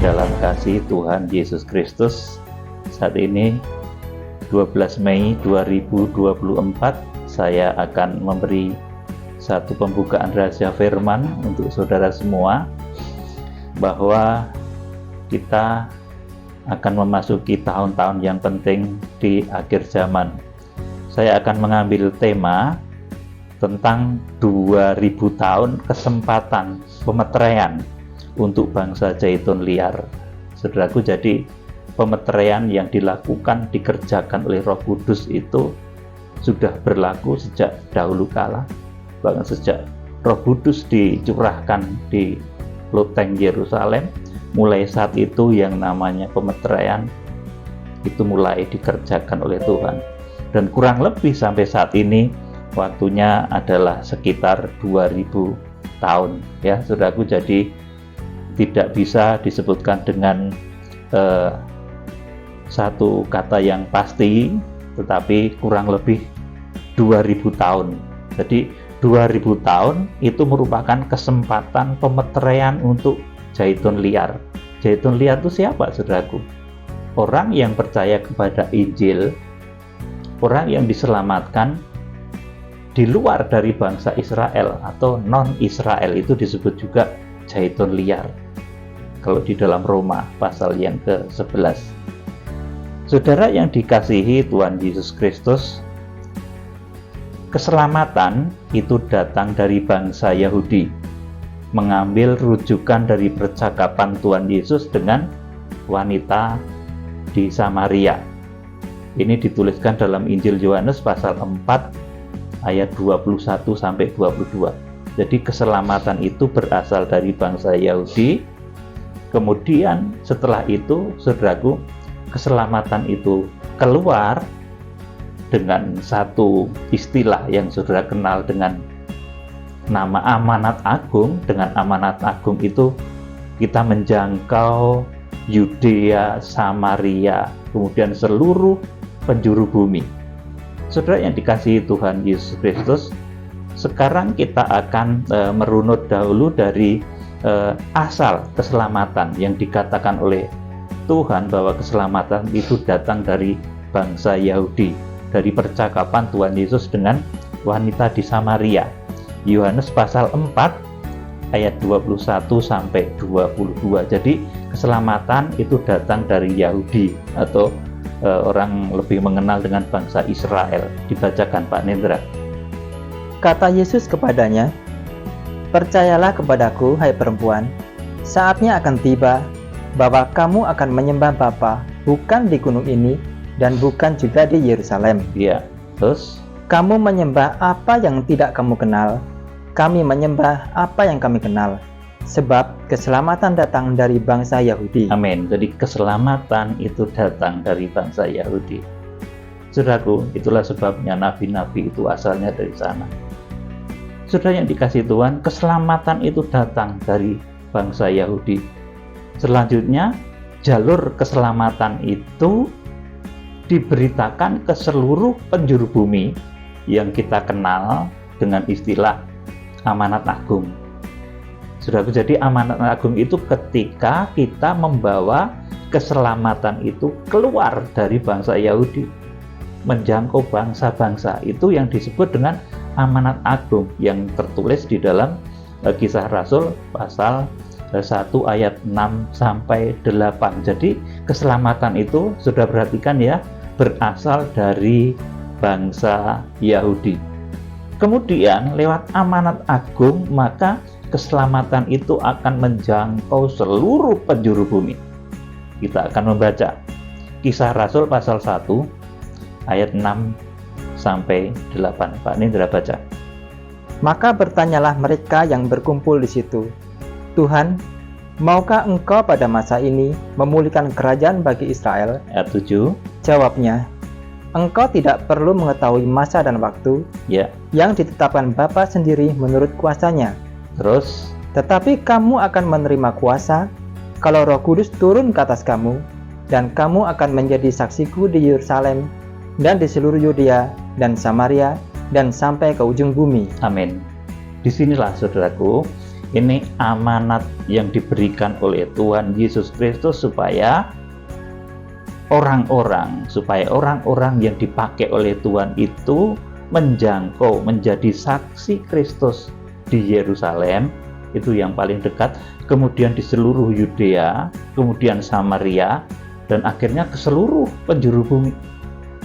dalam kasih Tuhan Yesus Kristus. Saat ini 12 Mei 2024 saya akan memberi satu pembukaan rahasia firman untuk saudara semua, bahwa kita akan memasuki tahun-tahun yang penting di akhir zaman. Saya akan mengambil tema tentang 2000 tahun kesempatan pemeteraian untuk bangsa Zaitun liar. Saudaraku, jadi pemeteraian yang dilakukan, dikerjakan oleh Roh Kudus itu sudah berlaku sejak dahulu kala. Bahkan sejak Roh Kudus dicurahkan di loteng Yerusalem, mulai saat itu yang namanya pemeteraian itu mulai dikerjakan oleh Tuhan. Dan kurang lebih sampai saat ini waktunya adalah sekitar 2000 tahun ya saudaraku. Jadi tidak bisa disebutkan dengan satu kata yang pasti, tetapi kurang lebih 2000 tahun. Jadi 2000 tahun itu merupakan kesempatan pemeteraian untuk Zaitun liar. Zaitun liar itu siapa saudaraku? Orang yang percaya kepada Injil, orang yang diselamatkan di luar dari bangsa Israel atau non-Israel, itu disebut juga Zaitun liar kalau di dalam Roma pasal yang ke-11. Saudara yang dikasihi Tuhan Yesus Kristus, keselamatan itu datang dari bangsa Yahudi, mengambil rujukan dari percakapan Tuhan Yesus dengan wanita di Samaria. Ini dituliskan dalam Injil Yohanes pasal 4 ayat 21 sampai 22. Jadi keselamatan itu berasal dari bangsa Yahudi. Kemudian setelah itu, saudaraku, keselamatan itu keluar dengan satu istilah yang saudara kenal dengan nama amanat agung. Dengan amanat agung itu kita menjangkau Yudea, Samaria, kemudian seluruh penjuru bumi. Saudara yang dikasihi Tuhan Yesus Kristus, sekarang kita akan merunut dahulu dari asal keselamatan yang dikatakan oleh Tuhan, bahwa keselamatan itu datang dari bangsa Yahudi, dari percakapan Tuhan Yesus dengan wanita di Samaria. Yohanes pasal 4 ayat 21 sampai 22. Jadi keselamatan itu datang dari Yahudi, atau orang lebih mengenal dengan bangsa Israel. Dibacakan Pak Nendra. Kata Yesus kepadanya, "Percayalah kepadaku, hai perempuan, saatnya akan tiba bahwa kamu akan menyembah Bapa bukan di gunung ini dan bukan juga di Yerusalem." Ya, terus "Kamu menyembah apa yang tidak kamu kenal, kami menyembah apa yang kami kenal, sebab keselamatan datang dari bangsa Yahudi." amin. Jadi keselamatan itu datang dari bangsa Yahudi. Saudaraku, itulah sebabnya nabi-nabi itu asalnya dari sana. Saudara yang dikasihi Tuhan, keselamatan itu datang dari bangsa Yahudi. Selanjutnya, jalur keselamatan itu diberitakan ke seluruh penjuru bumi yang kita kenal dengan istilah amanat agung. Saudaraku, jadi amanat agung itu ketika kita membawa keselamatan itu keluar dari bangsa Yahudi, menjangkau bangsa-bangsa, itu yang disebut dengan amanat agung yang tertulis di dalam Kisah Rasul pasal 1 ayat 6 sampai 8. Jadi keselamatan itu, sudah perhatikan ya, berasal dari bangsa Yahudi. Kemudian lewat amanat agung, maka keselamatan itu akan menjangkau seluruh penjuru bumi. Kita akan membaca Kisah Rasul pasal 1 ayat 6 sampai 8. Pak Nindra baca. Maka bertanyalah mereka yang berkumpul di situ, "Tuhan, maukah Engkau pada masa ini memulihkan kerajaan bagi Israel?" Ayat 7. Jawabnya, "Engkau tidak perlu mengetahui masa dan waktu Ya, yang ditetapkan Bapa sendiri menurut kuasanya. terus Tetapi kamu akan menerima kuasa kalau Roh Kudus turun ke atas kamu, dan kamu akan menjadi saksiku di Yerusalem dan di seluruh Yudea dan Samaria dan sampai ke ujung bumi." amin. Disinilah saudaraku, Ini amanat yang diberikan oleh Tuhan Yesus Kristus supaya orang-orang yang dipakai oleh Tuhan itu menjangkau menjadi saksi Kristus di Yerusalem, itu yang paling dekat, kemudian di seluruh Yudea, kemudian Samaria, dan akhirnya ke seluruh penjuru bumi.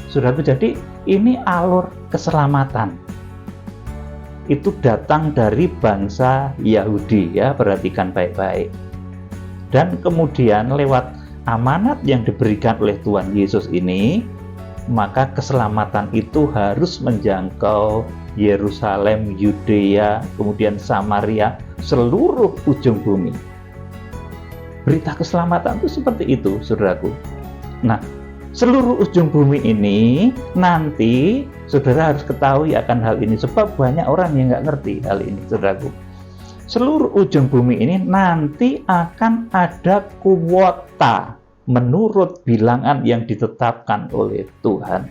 Saudaraku, jadi ini alur keselamatan itu datang dari bangsa Yahudi, ya, perhatikan baik-baik. Dan kemudian lewat amanat yang diberikan oleh Tuhan Yesus ini, maka keselamatan itu harus menjangkau Yerusalem, Yudea, kemudian Samaria, seluruh ujung bumi. Berita keselamatan itu seperti itu, saudaraku. Nah, seluruh ujung bumi ini nanti saudara harus ketahui akan hal ini, sebab banyak orang yang nggak ngerti hal ini, saudaraku. Seluruh ujung bumi ini nanti akan ada kuota menurut bilangan yang ditetapkan oleh Tuhan.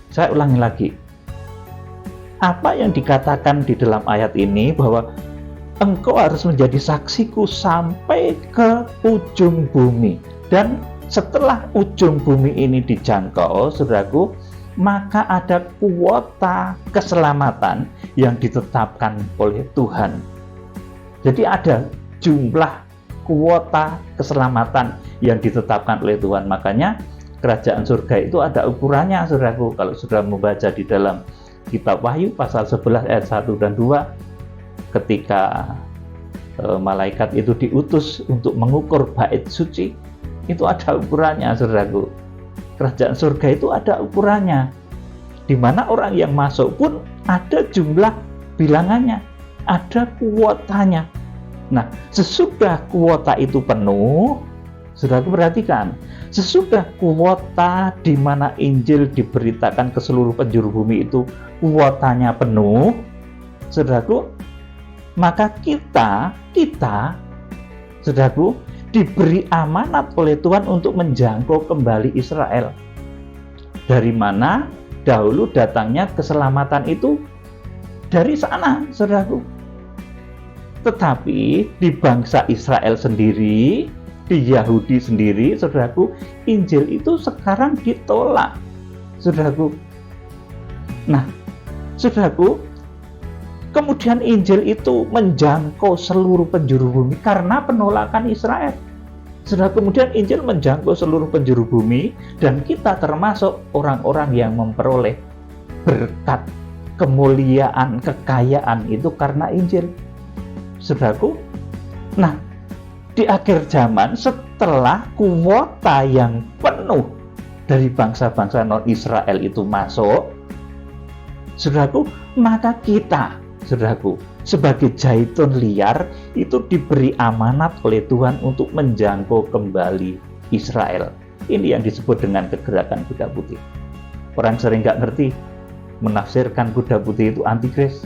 Saya ulangi lagi. Apa yang dikatakan di dalam ayat ini bahwa engkau harus menjadi saksiku sampai ke ujung bumi. Dan setelah ujung bumi ini dijangkau, saudaraku, maka ada kuota keselamatan yang ditetapkan oleh Tuhan. Jadi ada jumlah kuota keselamatan yang ditetapkan oleh Tuhan. Makanya kerajaan surga itu ada ukurannya, saudaraku. Kalau sudah membaca di dalam kitab Wahyu pasal 11 ayat 1 dan 2, ketika malaikat itu diutus untuk mengukur bait suci, itu ada ukurannya, saudaraku. Kerajaan surga itu ada ukurannya, di mana orang yang masuk pun ada jumlah bilangannya, ada kuotanya. Nah, sesudah kuota itu penuh, saudaraku perhatikan, sesudah kuota di mana Injil diberitakan ke seluruh penjuru bumi itu kuotanya penuh, saudaraku, maka kita, saudaraku, diberi amanat oleh Tuhan untuk menjangkau kembali Israel. Dari mana dahulu datangnya keselamatan itu? Dari sana, saudaraku. Tetapi di bangsa Israel sendiri, di Yahudi sendiri, saudaraku, Injil itu sekarang ditolak, saudaraku. Nah, saudaraku, kemudian Injil itu menjangkau seluruh penjuru bumi karena penolakan Israel. Saudara, kemudian Injil menjangkau seluruh penjuru bumi, dan kita termasuk orang-orang yang memperoleh berkat, kemuliaan, kekayaan itu karena Injil. Saudaraku, nah, di akhir zaman setelah kuota yang penuh dari bangsa-bangsa non-Israel itu masuk, saudaraku, maka kita, saudaraku, sebagai zaitun liar itu diberi amanat oleh Tuhan untuk menjangkau kembali Israel. Ini yang disebut dengan kegerakan kuda putih. Orang sering nggak ngerti menafsirkan kuda putih itu antikris.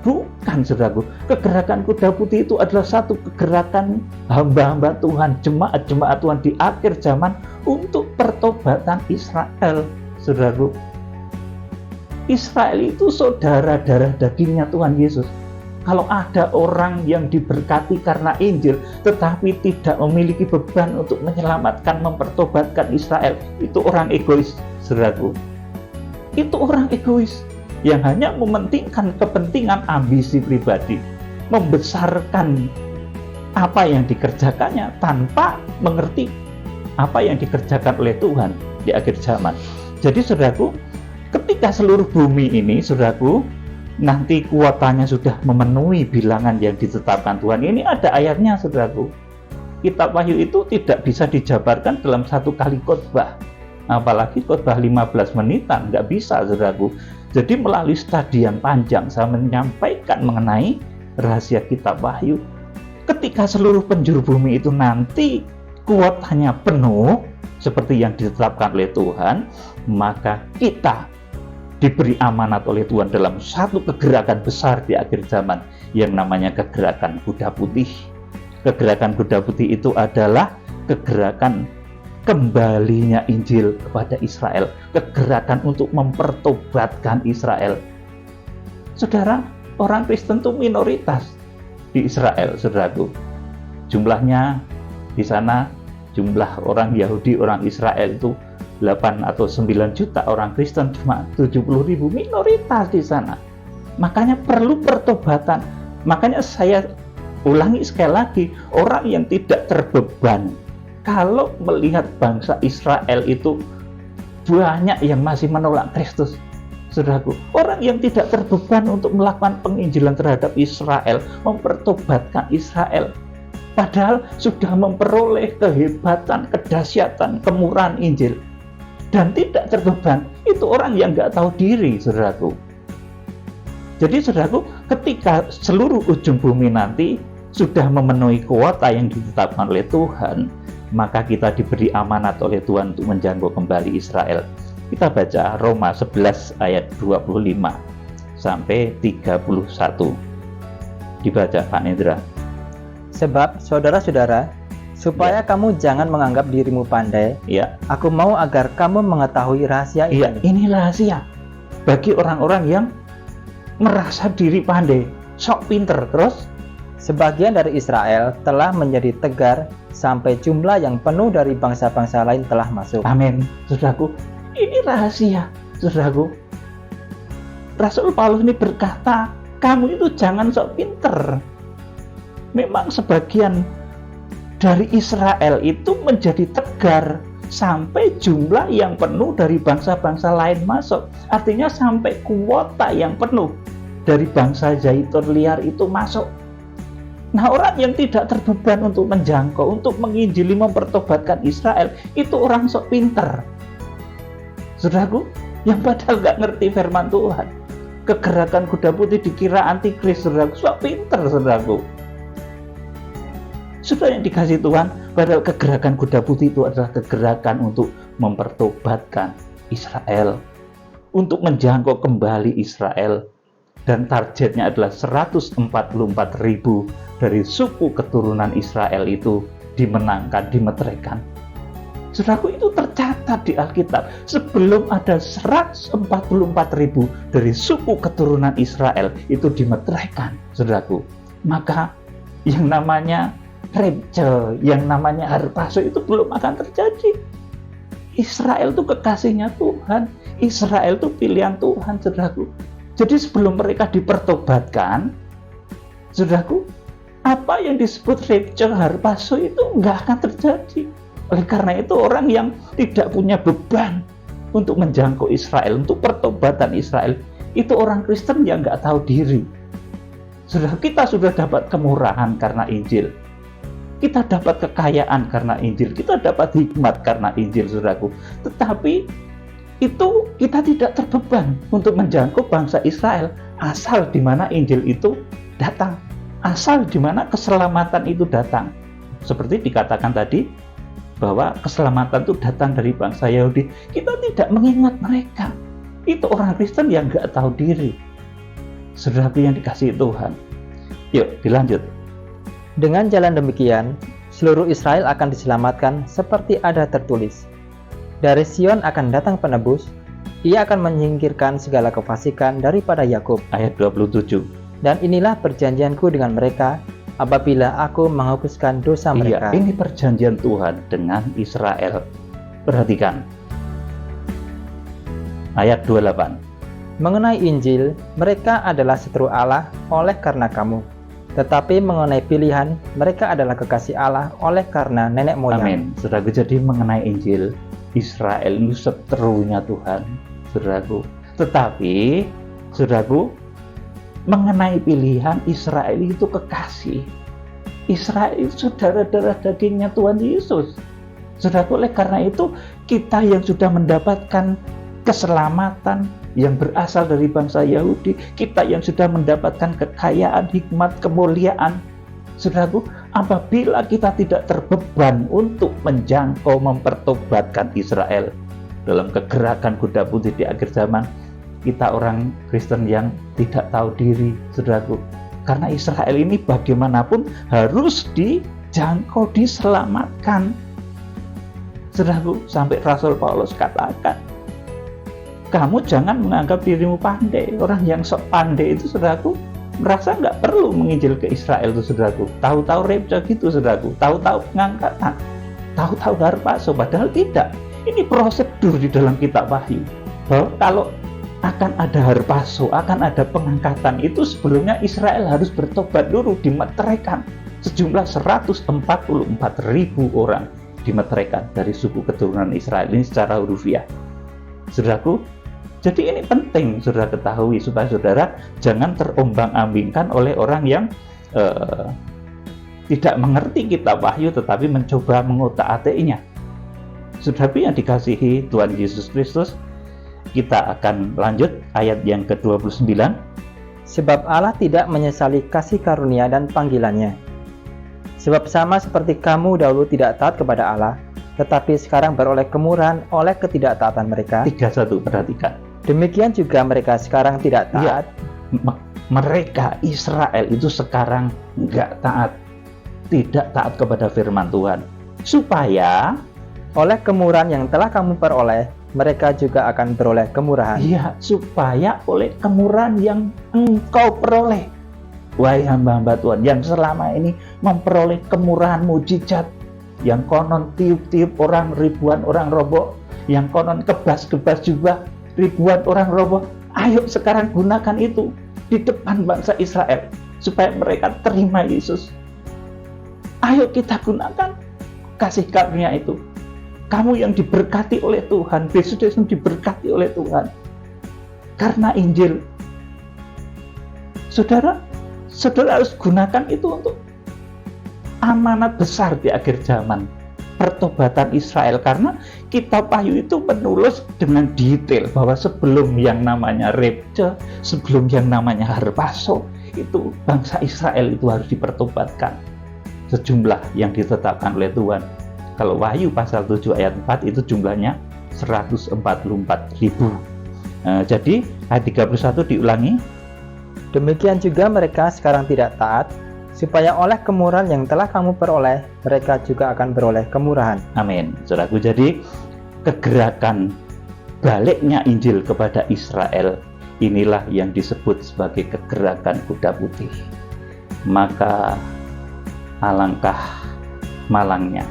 Bukan, saudaraku. Kegerakan kuda putih itu adalah satu kegerakan hamba-hamba Tuhan, jemaat-jemaat Tuhan di akhir zaman untuk pertobatan Israel, saudaraku. Israel itu saudara darah dagingnya Tuhan Yesus. Kalau ada orang yang diberkati karena Injil tetapi tidak memiliki beban untuk menyelamatkan, mempertobatkan Israel, itu orang egois, saudaraku. Itu orang egois yang hanya mementingkan kepentingan ambisi pribadi, membesarkan apa yang dikerjakannya tanpa mengerti apa yang dikerjakan oleh Tuhan di akhir zaman. Jadi, saudaraku, ketika seluruh bumi ini, saudaraku, nanti kuotanya sudah memenuhi bilangan yang ditetapkan Tuhan. Ini ada ayatnya, saudaraku. Kitab Wahyu itu tidak bisa dijabarkan dalam satu kali khotbah, apalagi khotbah 15 menitan, nggak bisa, saudaraku. Jadi melalui studi yang panjang saya menyampaikan mengenai rahasia kitab Wahyu. Ketika seluruh penjuru bumi itu nanti kuotanya penuh seperti yang ditetapkan oleh Tuhan, maka kita diberi amanat oleh Tuhan dalam satu kegerakan besar di akhir zaman yang namanya kegerakan kuda putih. Kegerakan kuda putih itu adalah kegerakan kembalinya Injil kepada Israel, kegerakan untuk mempertobatkan Israel. Saudara, orang Kristen itu minoritas. di Israel, saudaraku. Jumlahnya di sana, jumlah orang Yahudi, orang Israel itu 8 atau 9 juta, orang Kristen cuma 70.000, minoritas di sana. Makanya perlu pertobatan. Makanya saya ulangi sekali lagi, orang yang tidak terbeban kalau melihat bangsa Israel itu banyak yang masih menolak Kristus, saudaraku. Orang yang tidak terbeban untuk melakukan penginjilan terhadap Israel, mempertobatkan Israel, padahal sudah memperoleh kehebatan, kedahsyatan, kemurahan Injil, dan tidak terbeban, itu orang yang nggak tahu diri, saudaraku. Jadi, saudaraku, ketika seluruh ujung bumi nanti sudah memenuhi kuota yang ditetapkan oleh Tuhan, maka kita diberi amanat oleh Tuhan untuk menjangkau kembali Israel. Kita baca Roma 11 ayat 25 sampai 31. Dibaca Pak Nendra. Sebab, saudara-saudara, supaya kamu jangan menganggap dirimu pandai, aku mau agar kamu mengetahui rahasia ini. Ini rahasia bagi orang-orang yang merasa diri pandai, sok pinter. Terus, sebagian dari Israel telah menjadi tegar sampai jumlah yang penuh dari bangsa-bangsa lain telah masuk. Amin, saudaraku. Ini rahasia, saudaraku. Rasul Paulus ini berkata, kamu itu jangan sok pinter. Memang sebagian dari Israel itu menjadi tegar sampai jumlah yang penuh dari bangsa-bangsa lain masuk. Artinya sampai kuota yang penuh dari bangsa Zaitun liar itu masuk. Nah, orang yang tidak terbeban untuk menjangkau, untuk menginjili, mempertobatkan Israel, itu orang sok pinter, saudaraku, yang padahal nggak ngerti firman Tuhan. Kegerakan kuda putih dikira antikris, saudaraku, sok pinter, saudaraku. Sudah yang dikasih Tuhan, padahal kegerakan kuda putih itu adalah kegerakan untuk mempertobatkan Israel, untuk menjangkau kembali Israel. Dan targetnya adalah 144.000 dari suku keturunan Israel itu dimenangkan, dimeteraikan. Saudaraku, itu tercatat di Alkitab. Sebelum ada 144.000 dari suku keturunan Israel itu dimeteraikan, saudaraku, maka yang namanya rapture, yang namanya harpazo itu belum akan terjadi. Israel itu kekasihnya Tuhan, Israel itu pilihan Tuhan, saudaraku. Jadi sebelum mereka dipertobatkan, saudaraku, apa yang disebut rapture, harpazo itu nggak akan terjadi. Oleh karena itu, orang yang tidak punya beban untuk menjangkau Israel, untuk pertobatan Israel, itu orang Kristen yang nggak tahu diri. Saudara, kita sudah dapat kemurahan karena Injil. Kita dapat kekayaan karena Injil. Kita dapat hikmat karena Injil, saudaraku. Tetapi itu kita tidak terbeban untuk menjangkau bangsa Israel, asal di mana Injil itu datang, asal di mana keselamatan itu datang. Seperti dikatakan tadi, bahwa keselamatan itu datang dari bangsa Yahudi. Kita tidak mengingat mereka. Itu orang Kristen yang nggak tahu diri. Saudaraku yang dikasihi Tuhan. Yuk, dilanjut. Dengan jalan demikian, seluruh Israel akan diselamatkan seperti ada tertulis. Dari Sion akan datang penebus, ia akan menyingkirkan segala kefasikan daripada Yakub. Ayat 27. Dan inilah perjanjianku dengan mereka, apabila aku menghapuskan dosa mereka. Iya, ini perjanjian Tuhan dengan Israel. Perhatikan. Ayat 28. Mengenai Injil, mereka adalah setru Allah oleh karena kamu. Tetapi mengenai pilihan, mereka adalah kekasih Allah oleh karena nenek moyang. Amin. Saudaraku, jadi mengenai Injil, Israel itu seterunya Tuhan, saudaraku. Tetapi, saudaraku, mengenai pilihan, Israel itu kekasih. Israel itu saudara-saudara dagingnya Tuhan Yesus. Saudaraku, oleh karena itu, kita yang sudah mendapatkan keselamatan yang berasal dari bangsa Yahudi, kita yang sudah mendapatkan kekayaan, hikmat, kemuliaan, saudaraku, apabila kita tidak terbeban untuk menjangkau, mempertobatkan Israel dalam kegerakan kuda putih di akhir zaman, kita orang Kristen yang tidak tahu diri, saudaraku. Karena Israel ini bagaimanapun harus dijangkau, diselamatkan. Saudaraku, sampai Rasul Paulus katakan, kamu jangan menganggap dirimu pandai. Orang yang sok pandai itu, saudaraku, merasa nggak perlu menginjil ke Israel tuh saudaraku. Tahu-tahu repce gitu saudaraku. Tahu-tahu pengangkatan. Tahu-tahu harpaso. Padahal tidak. Ini prosedur di dalam kitab Wahyu. Bahwa kalau akan ada harpaso, akan ada pengangkatan, itu sebelumnya Israel harus bertobat dulu, dimeteraikan. Sejumlah 144.000 orang dimeteraikan dari suku keturunan Israel ini secara hurufiah. Saudaraku, jadi ini penting saudara ketahui supaya saudara jangan terombang-ambingkan oleh orang yang tidak mengerti kitab Wahyu tetapi mencoba mengotak-atiknya. Saudaraku yang dikasihi Tuhan Yesus Kristus, kita akan lanjut ayat yang ke-29. Sebab Allah tidak menyesali kasih karunia dan panggilannya. Sebab sama seperti kamu dahulu tidak taat kepada Allah, tetapi sekarang beroleh kemurahan oleh ketidaktaatan mereka. 31, perhatikan. Demikian juga mereka sekarang tidak taat. Mereka Israel itu sekarang nggak taat, tidak taat kepada firman Tuhan. Supaya oleh kemurahan yang telah kamu peroleh, mereka juga akan beroleh kemurahan. Iya, supaya oleh kemurahan yang engkau peroleh, wahai hamba-hamba Tuhan, yang selama ini memperoleh kemurahan mujizat, yang konon tiup-tiup orang, ribuan orang roboh, yang konon kebas-kebas juga, ribuan orang roboh. Ayo sekarang gunakan itu di depan bangsa Israel supaya mereka terima Yesus. Ayo kita gunakan kasih karunia itu. Kamu yang diberkati oleh Tuhan, besok diberkati oleh Tuhan karena Injil. Saudara harus gunakan itu untuk amanat besar di akhir zaman, pertobatan Israel, karena kitab Wahyu itu menulis dengan detail bahwa sebelum yang namanya repce, sebelum yang namanya harpaso, itu bangsa Israel itu harus dipertobatkan. Sejumlah yang ditetapkan oleh Tuhan. Kalau Wahyu pasal 7 ayat 4 itu jumlahnya 144.000. Jadi ayat 31 diulangi. Demikian juga mereka sekarang tidak taat, supaya oleh kemurahan yang telah kamu peroleh, mereka juga akan beroleh kemurahan. Amin. Saudaraku, jadi kegerakan baliknya Injil kepada Israel, inilah yang disebut sebagai kegerakan kuda putih. Maka alangkah malangnya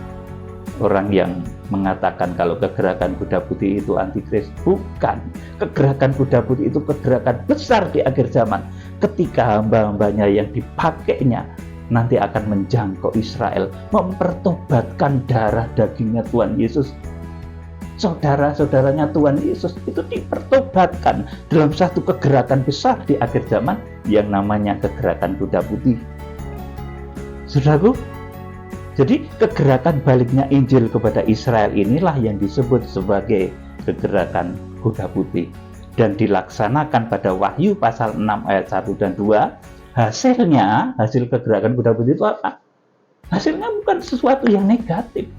orang yang mengatakan kalau kegerakan kuda putih itu antikris. Bukan. Kegerakan kuda putih itu kegerakan besar di akhir zaman, ketika hamba-hambanya yang dipakainya nanti akan menjangkau Israel, mempertobatkan darah dagingnya Tuhan Yesus. Saudara-saudaranya Tuhan Yesus itu dipertobatkan dalam satu kegerakan besar di akhir zaman yang namanya kegerakan kuda putih. Saudaraku, jadi kegerakan baliknya Injil kepada Israel inilah yang disebut sebagai kegerakan kuda putih, dan dilaksanakan pada Wahyu pasal 6 ayat 1 dan 2. Hasil kegerakan kuda putih itu apa? Hasilnya bukan sesuatu yang negatif.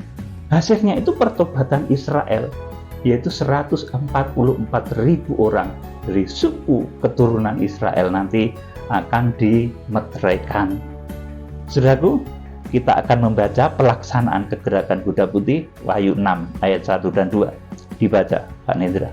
Hasilnya itu pertobatan Israel, yaitu 144.000 orang dari suku keturunan Israel nanti akan dimeteraikan. Saudaraku, kita akan membaca pelaksanaan kegerakan kuda putih Wahyu 6 ayat 1 dan 2. Dibaca, Pak Nendra.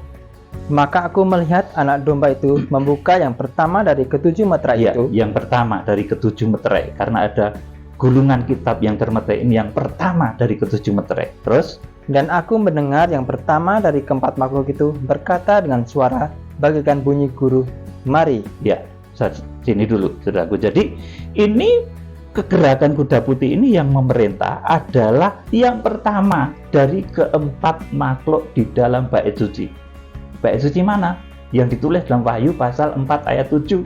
Maka aku melihat anak domba itu membuka yang pertama dari ketujuh meterai itu. Yang pertama dari ketujuh meterai, karena ada gulungan kitab yang termeterai, ini yang pertama dari ketujuh meterai. Terus, dan aku mendengar yang pertama dari keempat makhluk itu berkata dengan suara bagaikan bunyi guru, mari. Ya, sini dulu, saudaraku. Jadi ini kegerakan kuda putih ini yang memerintah adalah yang pertama dari keempat makhluk di dalam bait suci. Bait suci mana? Yang ditulis dalam Wahyu pasal 4 ayat 7.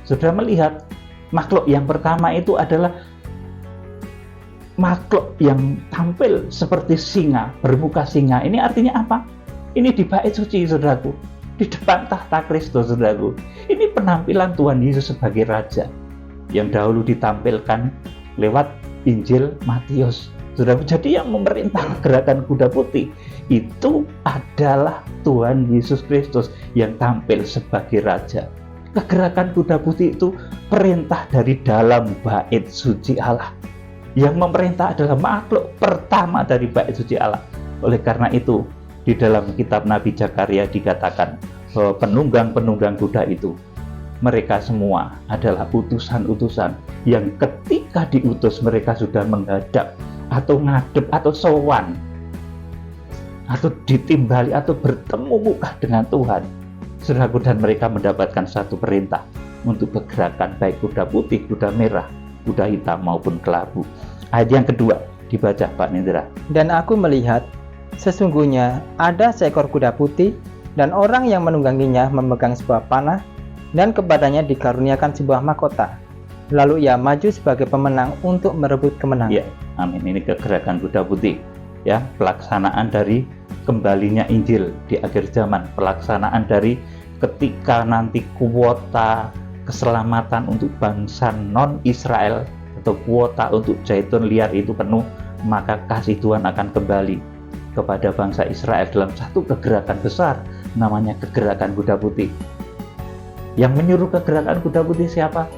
Sudah melihat makhluk yang pertama itu adalah makhluk yang tampil seperti singa, bermuka singa. Ini artinya apa? Ini di bait suci, saudaraku, di depan tahta Kristus, saudaraku. Ini penampilan Tuhan Yesus sebagai Raja yang dahulu ditampilkan lewat Injil Matius. Saudara, jadi yang memerintah gerakan kuda putih itu adalah Tuhan Yesus Kristus yang tampil sebagai Raja. Kegerakan kuda putih itu perintah dari dalam bait suci Allah. Yang memerintah adalah makhluk pertama dari bait suci Allah. Oleh karena itu, di dalam kitab Nabi Zakaria dikatakan bahwa penunggang-penunggang kuda itu mereka semua adalah utusan-utusan yang ketika diutus mereka sudah menghadap atau ngadep atau sowan atau ditimbali atau bertemu muka dengan Tuhan, saudaraku, dan mereka mendapatkan satu perintah untuk bergerakan baik kuda putih, kuda merah, kuda hitam maupun kelabu. Ayat yang kedua dibaca Pak Nindra. Dan aku melihat, sesungguhnya ada seekor kuda putih, dan orang yang menungganginya memegang sebuah panah, dan kepadanya dikaruniakan sebuah mahkota. Lalu ia maju sebagai pemenang untuk merebut kemenangan. Ya, amin. Ini kegerakan kuda putih. Ya, pelaksanaan dari kembalinya Injil di akhir zaman, pelaksanaan dari ketika nanti kuota keselamatan untuk bangsa non-Israel atau kuota untuk zaitun liar itu penuh, maka kasih Tuhan akan kembali kepada bangsa Israel dalam satu kegerakan besar, namanya kegerakan kuda putih. Yang menyuruh kegerakan kuda putih siapa?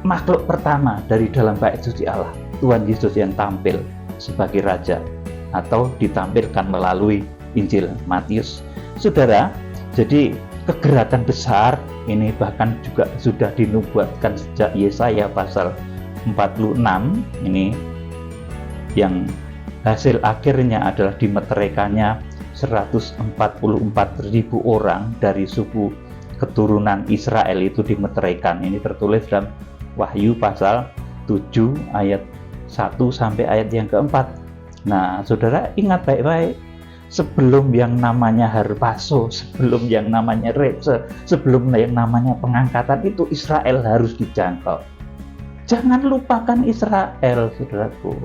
Makhluk pertama dari dalam bait suci Allah, Tuhan Yesus yang tampil sebagai raja atau ditampilkan melalui Injil Matius. Saudara, jadi kegerakan besar ini bahkan juga sudah dinubuatkan sejak Yesaya pasal 46 ini, yang hasil akhirnya adalah dimeteraikannya 144.000 orang dari suku keturunan Israel itu dimeteraikan. Ini tertulis dalam Wahyu pasal 7 ayat 1 sampai ayat yang keempat. Nah, saudara ingat baik-baik, sebelum yang namanya harpaso, sebelum yang namanya repse, sebelum yang namanya pengangkatan itu, Israel harus dijangkau. Jangan lupakan Israel, saudaraku.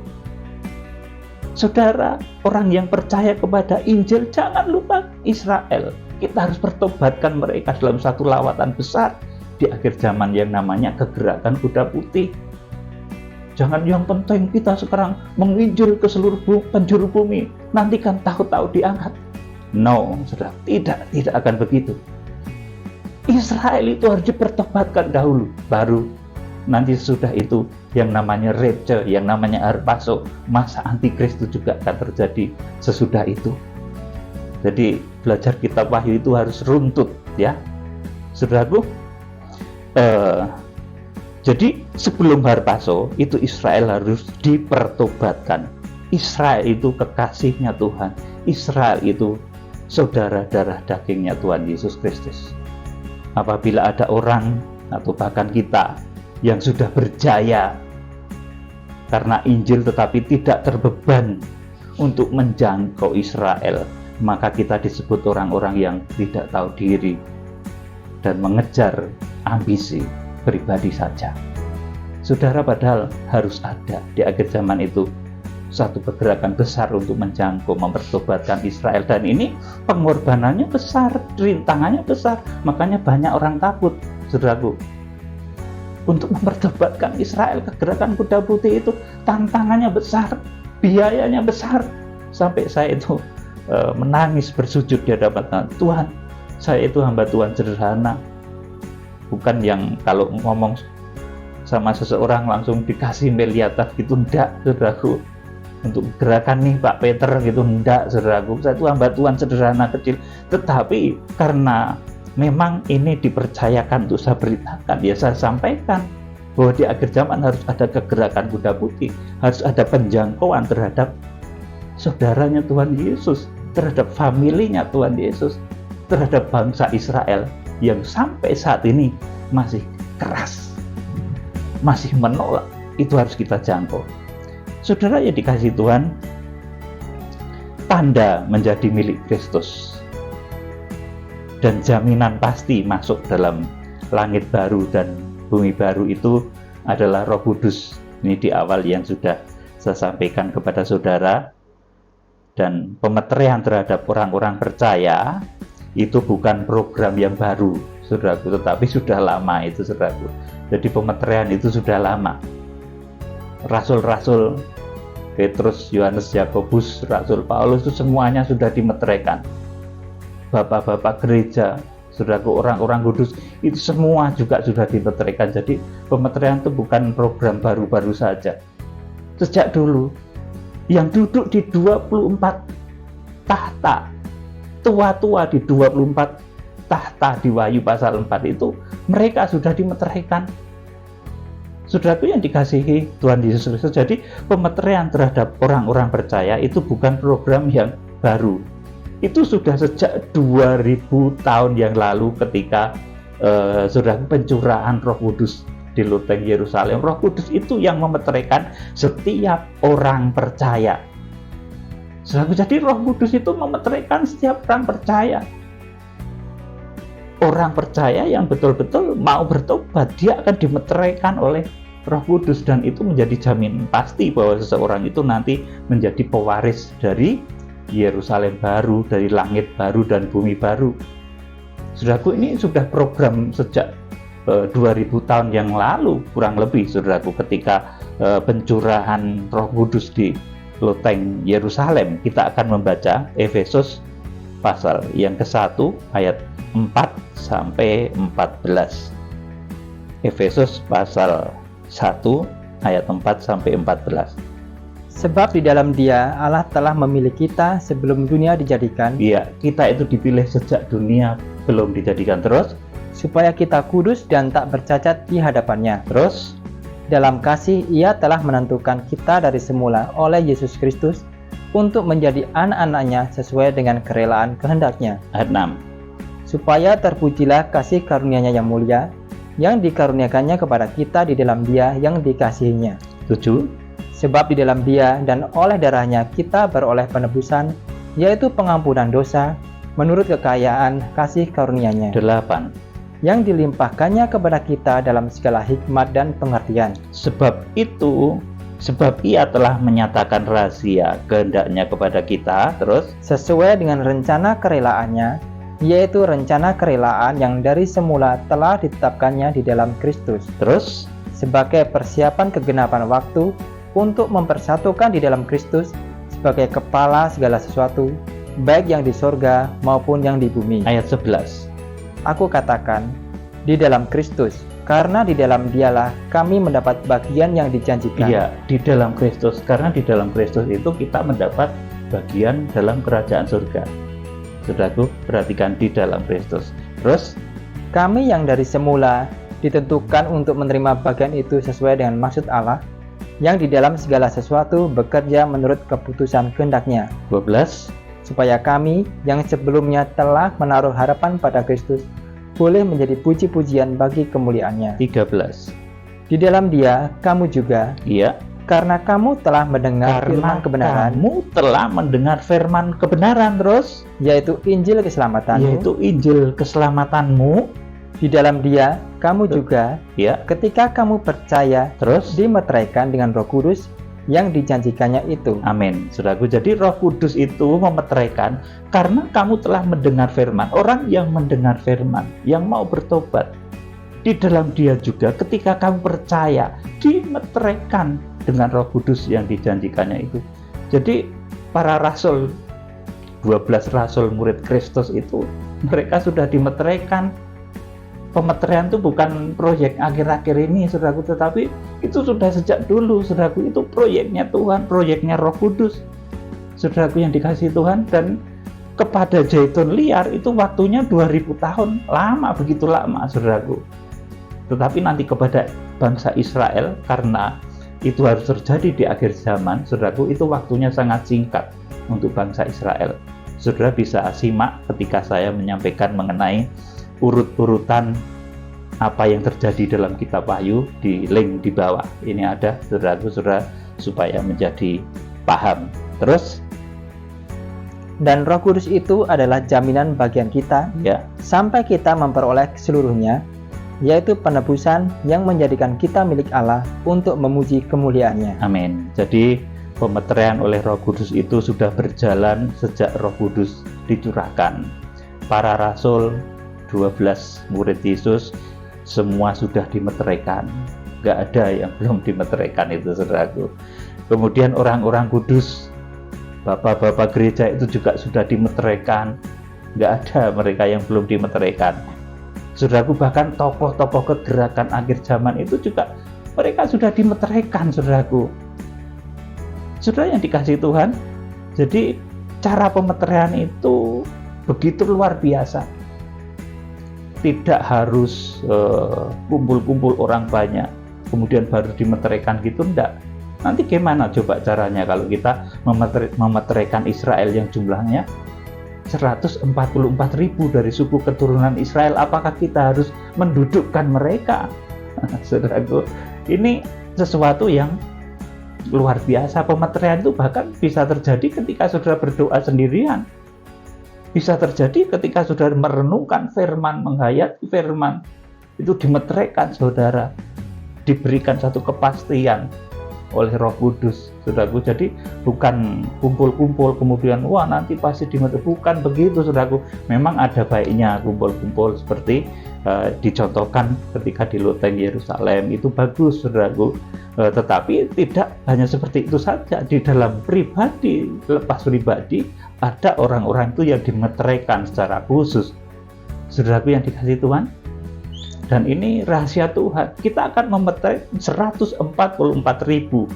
Saudara, orang yang percaya kepada Injil, jangan lupa Israel. Kita harus pertobatkan mereka dalam satu lawatan besar di akhir zaman yang namanya kegerakan kuda putih. Jangan yang penting kita sekarang menginjil ke seluruh penjuru bumi, nanti kan tahu-tahu diangkat. No, saudara, tidak akan begitu. Israel itu harus dipertobatkan dahulu, baru nanti sudah itu yang namanya rapture, yang namanya harpaso, masa antikristus juga akan terjadi sesudah itu. Jadi belajar kitab Wahyu itu harus runtut, ya, saudaraku. Jadi sebelum harpaso itu Israel harus dipertobatkan. Israel itu kekasihnya Tuhan. Israel itu saudara darah dagingnya Tuhan Yesus Kristus. Apabila ada orang atau bahkan kita yang sudah berjaya karena Injil tetapi tidak terbeban untuk menjangkau Israel, maka kita disebut orang-orang yang tidak tahu diri dan mengejar ambisi pribadi saja. Saudara, padahal harus ada di akhir zaman itu satu pergerakan besar untuk menjangkau, mempertobatkan Israel, dan ini pengorbanannya besar, rintangannya besar, makanya banyak orang takut, saudaraku. Untuk mempertobatkan Israel, kegerakan kuda putih itu tantangannya besar, biayanya besar, sampai saya itu menangis bersujud di hadapan Tuhan. Saya itu hamba Tuhan sederhana, bukan yang kalau ngomong sama seseorang langsung dikasih miliatas gitu, enggak, saudaraku. Untuk gerakan nih Pak Peter gitu, enggak, saudaraku. Saya itu hamba Tuhan sederhana kecil, tetapi karena memang ini dipercayakan untuk saya beritakan, ya saya sampaikan bahwa di akhir zaman harus ada kegerakan kuda putih, harus ada penjangkauan terhadap saudaranya Tuhan Yesus, terhadap familinya Tuhan Yesus, terhadap bangsa Israel yang sampai saat ini masih keras, masih menolak. Itu harus kita jangkau. Saudara yang dikasihi Tuhan, tanda menjadi milik Kristus dan jaminan pasti masuk dalam langit baru dan bumi baru itu adalah Roh Kudus. Ini di awal yang sudah saya sampaikan kepada saudara. Dan pemeteraian terhadap orang-orang percaya itu bukan program yang baru, saudaraku, tetapi sudah lama itu, saudaraku. Jadi pemeteraian itu sudah lama. Rasul-rasul Petrus, Yohanes, Yakobus, Rasul Paulus itu semuanya sudah dimeteraikan. Bapak-bapak gereja, saudaraku, orang-orang kudus itu semua juga sudah dimeteraikan. Jadi pemeteraian itu bukan program baru-baru saja. Sejak dulu yang duduk di 24 tahta, tua-tua di 24 tahta di Wahyu pasal 4 itu mereka sudah dimeteraikan. Saudaraku yang dikasihi Tuhan Yesus Kristus, jadi pemeteraian terhadap orang-orang percaya itu bukan program yang baru. Itu sudah sejak 2000 tahun yang lalu ketika sudah pencurahan Roh Kudus di loteng Yerusalem. Roh Kudus itu yang memeteraikan setiap orang percaya. Saudaraku, jadi Roh Kudus itu memeteraikan setiap orang percaya. Orang percaya yang betul-betul mau bertobat, dia akan dimeteraikan oleh Roh Kudus, dan itu menjadi jaminan pasti bahwa seseorang itu nanti menjadi pewaris dari Yerusalem baru, dari langit baru dan bumi baru. Saudaraku, ini sudah program sejak 2000 tahun yang lalu kurang lebih, saudaraku, ketika pencurahan Roh Kudus di loteng Yerusalem. Kita akan membaca Efesus pasal yang ke-1 ayat 4 sampai 14. Efesus pasal 1 ayat 4 sampai 14. Sebab di dalam Dia Allah telah memilih kita sebelum dunia dijadikan. Iya, kita itu dipilih sejak dunia belum dijadikan. Terus, supaya kita kudus dan tak bercacat di hadapannya. Terus, dalam kasih Ia telah menentukan kita dari semula oleh Yesus Kristus untuk menjadi anak-anaknya sesuai dengan kerelaan kehendak-Nya. Ayat 6. Supaya terpujilah kasih karunia-Nya yang mulia, yang dikaruniakannya kepada kita di dalam Dia yang dikasihinya. 7. Sebab di dalam Dia dan oleh darah-Nya kita beroleh penebusan, yaitu pengampunan dosa, menurut kekayaan kasih karunia-Nya. 8. Yang dilimpahkannya kepada kita dalam segala hikmat dan pengertian. Sebab Ia telah menyatakan rahasia kehendak-Nya kepada kita. Terus, sesuai dengan rencana kerelaannya, yaitu rencana kerelaan yang dari semula telah ditetapkannya di dalam Kristus. Terus, sebagai persiapan kegenapan waktu untuk mempersatukan di dalam Kristus sebagai kepala segala sesuatu, baik yang di sorga maupun yang di bumi. Ayat 11. Aku katakan, di dalam Kristus, karena di dalam Dialah kami mendapat bagian yang dijanjikan. Iya, di dalam Kristus, karena di dalam Kristus itu kita mendapat bagian dalam kerajaan surga. Saudaraku, perhatikan, di dalam Kristus. Terus, kami yang dari semula ditentukan untuk menerima bagian itu sesuai dengan maksud Allah, yang di dalam segala sesuatu bekerja menurut keputusan kehendak-Nya. 12. Supaya kami yang sebelumnya telah menaruh harapan pada Kristus boleh menjadi puji-pujian bagi kemuliaan-Nya. 13. Di dalam Dia kamu juga, iya, karena kamu telah mendengar firman kebenaran, kamu telah mendengar firman kebenaran, terus, yaitu Injil keselamatanmu. Di dalam Dia kamu juga, ya, ketika kamu percaya, terus dimeteraikan dengan Roh Kudus yang dijanjikannya itu. Amin. Saudaraku, jadi Roh Kudus itu memeteraikan karena kamu telah mendengar firman. Orang yang mendengar firman, yang mau bertobat, di dalam Dia juga ketika kamu percaya, dimeteraikan dengan Roh Kudus yang dijanjikannya itu. Jadi para rasul, 12 rasul murid Kristus itu, mereka sudah dimeteraikan. Pemeteraian itu bukan proyek akhir-akhir ini, saudaraku, tetapi itu sudah sejak dulu, saudaraku. Itu proyeknya Tuhan, proyeknya Roh Kudus, saudaraku yang dikasihi Tuhan. Dan kepada zaitun liar itu waktunya 2000 tahun, lama, begitu lama, saudaraku. Tetapi nanti kepada bangsa Israel, karena itu harus terjadi di akhir zaman, saudaraku, itu waktunya sangat singkat untuk bangsa Israel. Saudara bisa simak ketika saya menyampaikan mengenai urut-urutan apa yang terjadi dalam kitab Wahyu di link di bawah. Ini ada, saudaraku, saudara, supaya menjadi paham. Terus, dan Roh Kudus itu adalah jaminan bagian kita, ya, sampai kita memperoleh seluruhnya, yaitu penebusan yang menjadikan kita milik Allah untuk memuji kemuliaan-Nya. Amin. Jadi pemeteraian oleh Roh Kudus itu sudah berjalan sejak Roh Kudus dicurahkan. Para rasul, 12 murid Yesus, semua sudah dimeteraikan. Gak ada yang belum dimeteraikan itu, saudaraku. Kemudian orang-orang kudus, bapak-bapak gereja itu juga sudah dimeteraikan. Gak ada mereka yang belum dimeteraikan. Saudaraku, bahkan tokoh-tokoh kegerakan akhir zaman itu juga mereka sudah dimeteraikan, saudaraku. Saudara yang dikasihi Tuhan, jadi cara pemeteraian itu begitu luar biasa. tidak harus kumpul-kumpul orang banyak kemudian baru dimeteraikan gitu, enggak. Nanti gimana coba caranya kalau kita memeteraikan Israel yang jumlahnya 144.000 dari suku keturunan Israel? Apakah kita harus mendudukkan mereka? Saudaraku, ini sesuatu yang luar biasa. Pemeteraian itu bahkan bisa terjadi ketika saudara berdoa sendirian, bisa terjadi ketika saudara merenungkan firman, menghayati firman, itu dimeteraikan saudara, diberikan satu kepastian oleh Roh Kudus, saudaraku. Jadi bukan kumpul-kumpul kemudian wah nanti pasti dimeteraikan, bukan begitu, saudaraku. Memang ada baiknya kumpul-kumpul seperti dicontohkan ketika di Loteng Yerusalem, itu bagus, saudaraku. Tetapi tidak hanya seperti itu saja. Di dalam pribadi, lepas pribadi, ada orang-orang itu yang dimeteraikan secara khusus, saudaraku yang dikasihi Tuhan. Dan ini rahasia Tuhan. Kita akan memeterai 144.000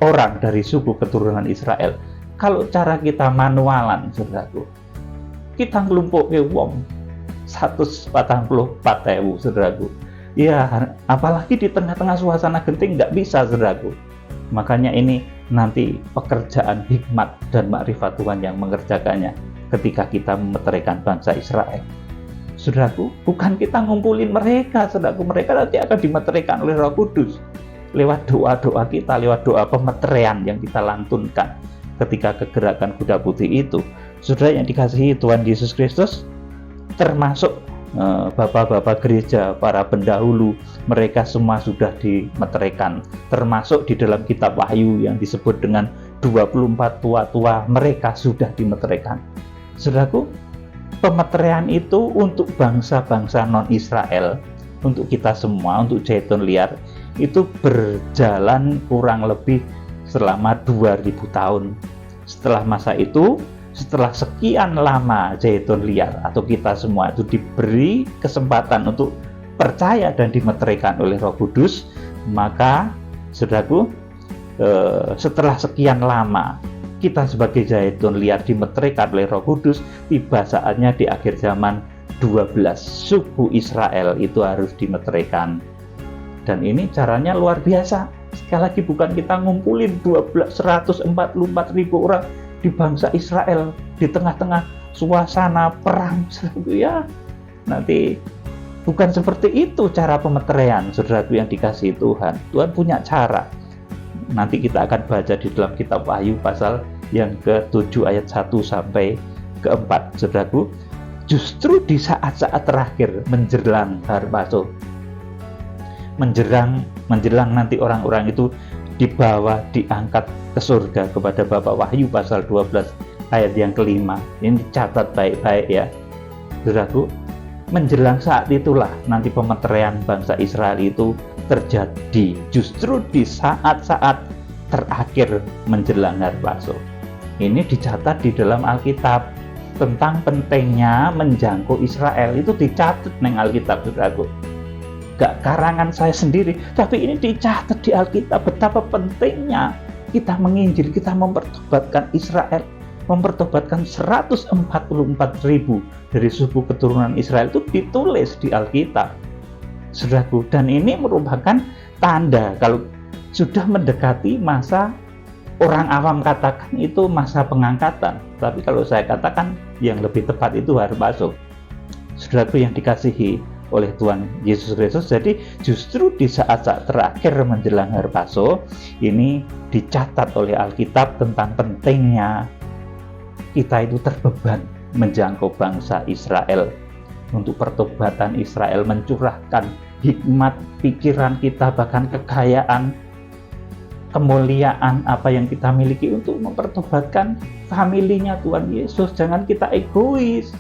orang dari suku keturunan Israel. Kalau cara kita manualan, saudaraku, kita ngelumpuke wong 144.000, saudaraku. Ya, apalagi di tengah-tengah suasana genting nggak bisa, saudaraku. Makanya ini nanti pekerjaan hikmat dan makrifat Tuhan yang mengerjakannya ketika kita memeteraikan bangsa Israel. Saudaraku, bukan kita ngumpulin mereka, saudaraku. Mereka nanti akan dimeteraikan oleh Roh Kudus lewat doa-doa kita, lewat doa pemeteraian yang kita lantunkan ketika kegerakan kuda putih itu. Saudara yang dikasihi Tuhan Yesus Kristus, termasuk bapak-bapak gereja, para pendahulu, mereka semua sudah dimeteraikan. Termasuk di dalam kitab Wahyu yang disebut dengan 24 tua-tua, mereka sudah dimeteraikan. Saudaraku, pemeteraian itu untuk bangsa-bangsa non-Israel, untuk kita semua, untuk Zaitun Liar, itu berjalan kurang lebih selama 2000 tahun. Setelah masa itu, setelah sekian lama Zaitun Liar atau kita semua itu diberi kesempatan untuk percaya dan dimeteraikan oleh Roh Kudus, maka saudaraku, setelah sekian lama kita sebagai Zaitun Liar dimeteraikan oleh Roh Kudus, tiba saatnya di akhir zaman 12 suku Israel itu harus dimeteraikan. Dan ini caranya luar biasa. Sekali lagi, bukan kita ngumpulin 144.000 orang di bangsa Israel di tengah-tengah suasana perang, saudaraku, ya. Nanti bukan seperti itu cara pemeteraian, saudaraku yang dikasihi Tuhan. Tuhan punya cara. Nanti kita akan baca di dalam kitab Wahyu pasal yang ke-7 ayat 1 sampai ke-4, saudaraku. Justru di saat-saat terakhir menjelang Harpaso, menjelang nanti orang-orang itu dibawa, diangkat ke surga kepada Bapa, Wahyu pasal 12 ayat yang ke-5. Ini dicatat baik-baik ya, saudaraku. Menjelang saat itulah nanti pemeteraian bangsa Israel itu terjadi, justru di saat-saat terakhir menjelang Harpaso. Ini dicatat di dalam Alkitab tentang pentingnya menjangkau Israel, itu dicatat neng Alkitab, saudaraku. Gak karangan saya sendiri, tapi ini dicatat di Alkitab betapa pentingnya kita menginjil, kita mempertobatkan Israel, mempertobatkan 144.000 dari suku keturunan Israel, itu ditulis di Alkitab, saudaraku. Dan ini merupakan tanda kalau sudah mendekati masa, orang awam katakan itu masa pengangkatan, tapi kalau saya katakan yang lebih tepat itu Harpaso, saudaraku yang dikasihi oleh Tuhan Yesus Kristus. Jadi justru di saat-saat terakhir menjelang Harpaso ini dicatat oleh Alkitab tentang pentingnya kita itu terbeban menjangkau bangsa Israel, untuk pertobatan Israel, mencurahkan hikmat pikiran kita, bahkan kekayaan, kemuliaan apa yang kita miliki untuk mempertobatkan familinya Tuhan Yesus. Jangan kita egois,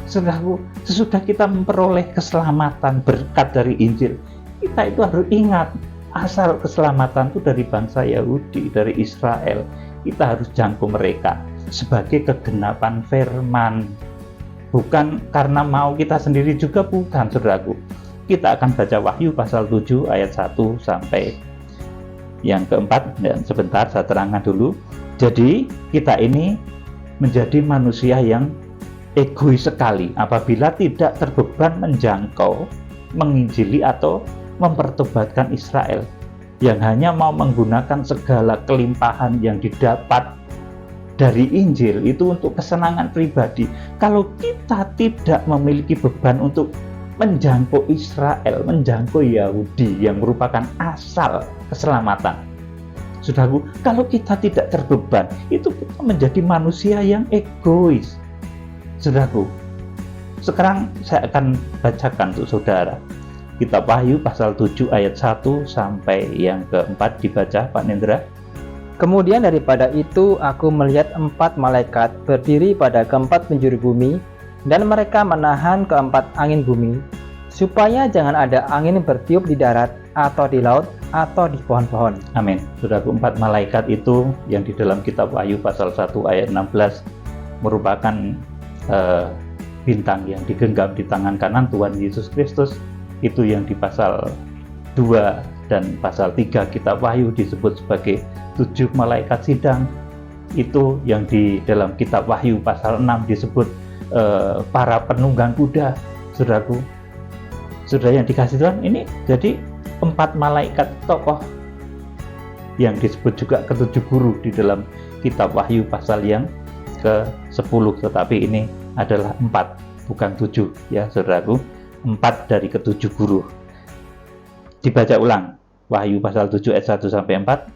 saudaraku. Sesudah kita memperoleh keselamatan berkat dari Injil, kita itu harus ingat asal keselamatan itu dari bangsa Yahudi, dari Israel. Kita harus jangkau mereka sebagai kegenapan firman, bukan karena mau kita sendiri juga, bukan, saudaraku. Kita akan baca Wahyu pasal 7 ayat 1 sampai yang ke-4, dan sebentar saya terangkan dulu. Jadi kita ini menjadi manusia yang egois sekali apabila tidak terbeban menjangkau, menginjili atau mempertobatkan Israel yang hanya mau menggunakan segala kelimpahan yang didapat dari Injil itu untuk kesenangan pribadi. Kalau kita tidak memiliki beban untuk menjangkau Israel, menjangkau Yahudi yang merupakan asal keselamatan, saudaraku, kalau kita tidak terbeban, itu kita menjadi manusia yang egois. Saudaraku, sekarang saya akan bacakan untuk saudara Kitab Wahyu pasal 7 ayat 1 sampai yang keempat, dibaca Pak Nendra. Kemudian daripada itu aku melihat 4 malaikat berdiri pada keempat penjuru bumi, dan mereka menahan keempat angin bumi, supaya jangan ada angin bertiup di darat, atau di laut, atau di pohon-pohon. Amin. Saudaraku, 4 malaikat itu yang di dalam kitab Wahyu pasal 1 ayat 16 merupakan bintang yang digenggam di tangan kanan Tuhan Yesus Kristus. Itu yang di pasal 2 dan pasal 3 kitab Wahyu disebut sebagai 7 malaikat sidang. Itu yang di dalam kitab Wahyu pasal 6 disebut para penunggang kuda. Saudaraku, saudara yang dikasih Tuhan, ini jadi 4 malaikat tokoh yang disebut juga ke-7 guru di dalam kitab Wahyu pasal yang ke-10, tetapi ini adalah 4 bukan 7 ya saudaraku, 4 dari ke-7 guru. Dibaca ulang Wahyu pasal 7 ayat 1 sampai 4.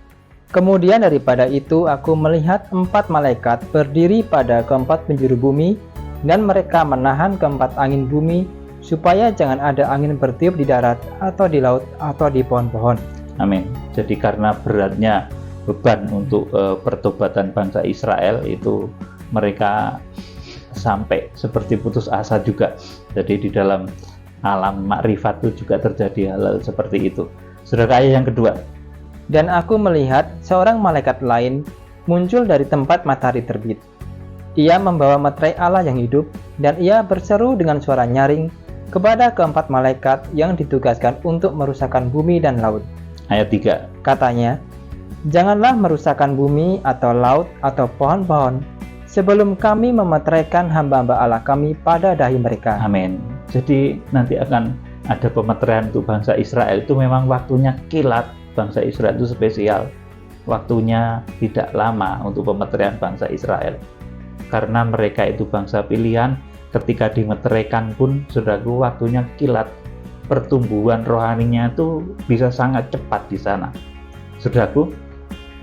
Kemudian daripada itu aku melihat 4 malaikat berdiri pada keempat penjuru bumi, dan mereka menahan keempat angin bumi, supaya jangan ada angin bertiup di darat, atau di laut, atau di pohon-pohon. Amin. Jadi karena beratnya beban untuk pertobatan bangsa Israel, itu mereka sampai seperti putus asa juga. Jadi di dalam alam makrifat itu juga terjadi hal seperti itu. Saudara, ayat yang kedua. Dan aku melihat seorang malaikat lain muncul dari tempat matahari terbit. Ia membawa meterai Allah yang hidup, dan ia berseru dengan suara nyaring kepada keempat malaikat yang ditugaskan untuk merusakkan bumi dan laut. Ayat 3. Katanya, janganlah merusakkan bumi atau laut atau pohon-pohon, sebelum kami memeteraikan hamba-hamba Allah kami pada dahi mereka. Amin. Jadi nanti akan ada pemeteraian untuk bangsa Israel. Itu memang waktunya kilat. Bangsa Israel itu spesial. Waktunya tidak lama untuk pemeteraian bangsa Israel. Karena mereka itu bangsa pilihan, ketika dimeteraikan pun, saudaraku, waktunya kilat. Pertumbuhan rohaninya itu bisa sangat cepat di sana, saudaraku.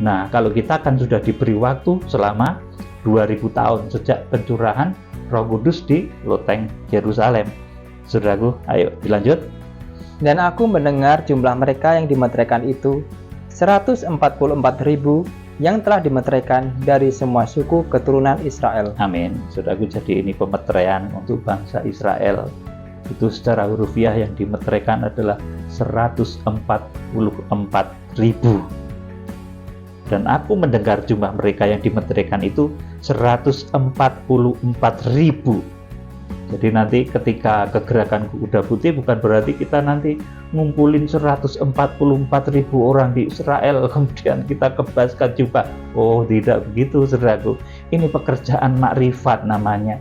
Nah, kalau kita kan sudah diberi waktu selama 2000 tahun sejak pencurahan Roh Kudus di loteng Yerusalem. Saudaraku, ayo dilanjut. Dan aku mendengar jumlah mereka yang dimeteraikan itu 144.000 yang telah dimeteraikan dari semua suku keturunan Israel. Amin. Saudaraku, jadi ini pemeteraian untuk bangsa Israel. Itu secara hurufiah yang dimeteraikan adalah 144.000. Dan aku mendengar jumlah mereka yang dimeteraikan itu 144.000. Jadi nanti ketika kegerakan kuda putih bukan berarti kita nanti ngumpulin 144.000 orang di Israel kemudian kita kebaskan juga. Oh, tidak begitu, saudaraku. Ini pekerjaan makrifat namanya.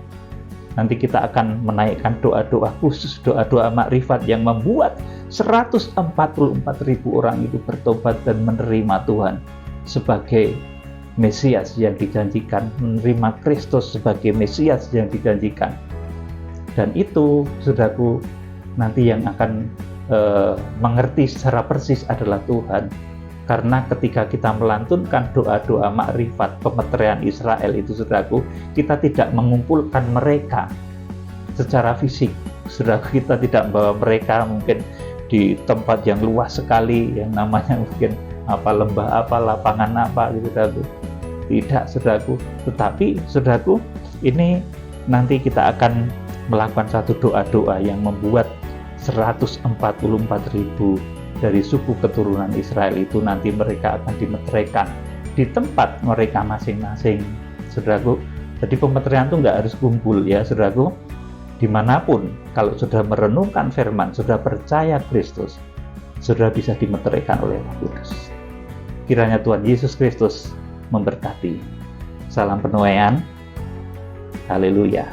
Nanti kita akan menaikkan doa-doa khusus, doa-doa makrifat yang membuat 144.000 orang itu bertobat dan menerima Tuhan sebagai Mesias yang dijanjikan, menerima Kristus sebagai Mesias yang dijanjikan. Dan itu, saudaraku, nanti yang akan mengerti secara persis adalah Tuhan. Karena ketika kita melantunkan doa-doa makrifat pemeteraian Israel itu, saudaraku, kita tidak mengumpulkan mereka secara fisik. Saudaraku, kita tidak membawa mereka mungkin di tempat yang luas sekali, yang namanya mungkin lembah apa, lapangan apa, gitu, saudaraku. Tidak, saudaraku. Tetapi, saudaraku, ini nanti kita akan melakukan satu doa-doa yang membuat 144.000 dari suku keturunan Israel itu nanti mereka akan dimeteraikan di tempat mereka masing-masing, saudaraku. Jadi pemeteraian itu nggak harus kumpul ya, saudaraku. Dimanapun, kalau sudah merenungkan firman, sudah percaya Kristus, sudah bisa dimeteraikan oleh Roh Kudus. Kiranya Tuhan Yesus Kristus memberkati. Salam penuaian. Haleluya.